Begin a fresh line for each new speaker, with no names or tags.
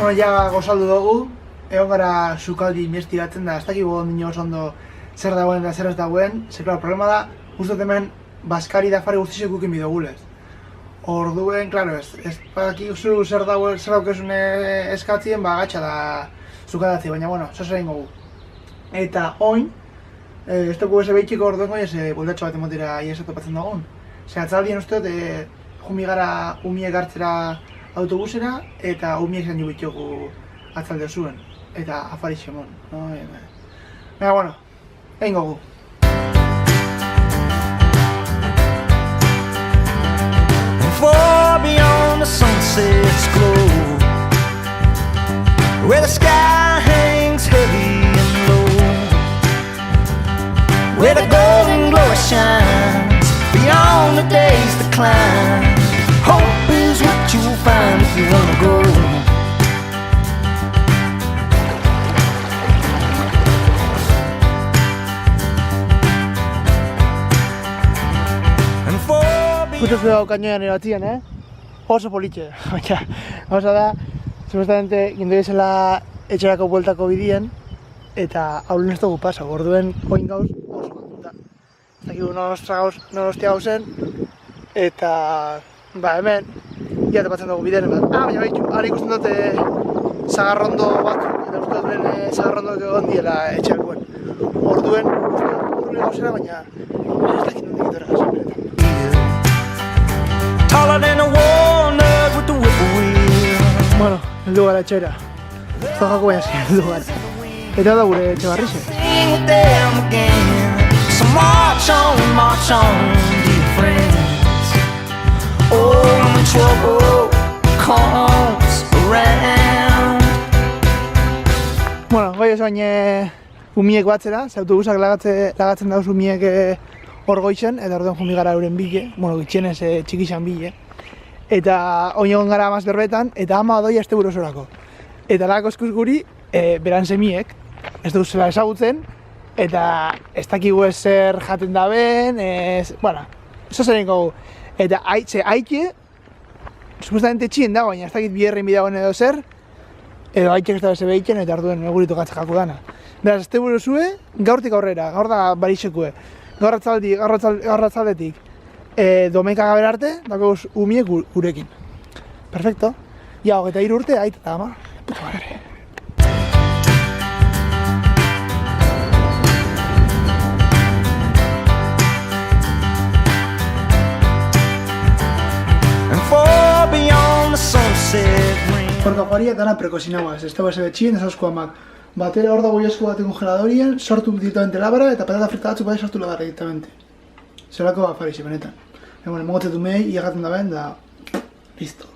Bueno, ja gozaldu dugu, egon gara sukaldi investigatzen da, ez dakigu ondino oso ondo zer dagoen eta zer ez dagoen, ze klaro, problema da, guztot hemen Baskari da fari guztiak gukin bidogulez. Orduen, klaro, ez badakizu zer daukezun eskatzien, gatsa da sukaldatzi, baina, bueno, zer egin gogu. Eta oin, ez dugu ez behitxiko orduen goi, ez buldatxo bat emotera iesa topatzen dagoen. Zer atzaldien uste dut, jumi gara umiek hartzera autobusera, eta umiek zan jubitxogu atzalde zuen, eta afari xemon. Baina, bueno, egin gogu.
Far beyond the sunset's glow, where the sky hangs heavy and low, where the golden glory shines beyond the day's decline. Hope is what you'll find if you wanna go.
Gutuz dago kainoean eratzien, oso politxe, baina gauza da, supuestamente gindoizela etxerako bueltako bidien, eta haulen ez dugu pasa, orduen oin gauz oso kontuta. Ez dakigu nonostia gauzen, eta hemen, ia tepatzen dugu bideren bat. Baina behitxu, ara ikusten dute zagarrondo batzuk, eta uste dut zagarrondo egon diela etxeakuen. Orduen, urrule gauzera, baina ez dakit nondik etorra gazen.
Taller than a walnut with the whippoorwill.
Bueno, heldu gara etxera. Ez da jako baina zi, heldu gara. Eta da gure etxe barrixe.
Sing with them again. So march on, dear friends. Oh, when trouble comes around.
Bueno, gai oso baina umiek batzera, ze autobusak lagatzen dauz umiek hor goizen, eta orduan jumi gara euren bile, bueno, gitxenez txikixan bile. Eta oin egon gara amaz berbetan, eta ama doia este burosorako. Eta lako eskuz guri, beran semiek, ez duz zela ezagutzen, eta ez dakigu ezer jaten daben, bueno, eso zer egin gogu. Eta haitxe, supostamente txien dago, baina ez dakit biherrein bidagoen edo zer, edo haitxek ez da beze behitzen, eta orduan eguritu gatzak jaku dana. Beraz, este burosue, gaurtik aurrera, gaur da barixekue. Gaur atzaldetik domeika gaber arte, dagoz umiek gurekin. Perfecto. Ja, 23 urte, aita eta ama. Puta madre.
And far beyond the sunset ring.
Porka faria dana prekozinagoaz, ez da base betxien, ez asko amak. Batera hor dago iesko bate kongeladorien, sortu directamente labara eta patata frita batzuk bade sortu labara directamente. Zerako afarixe, benetan. Mogotetu mei, iagaten da ben, da... Listo.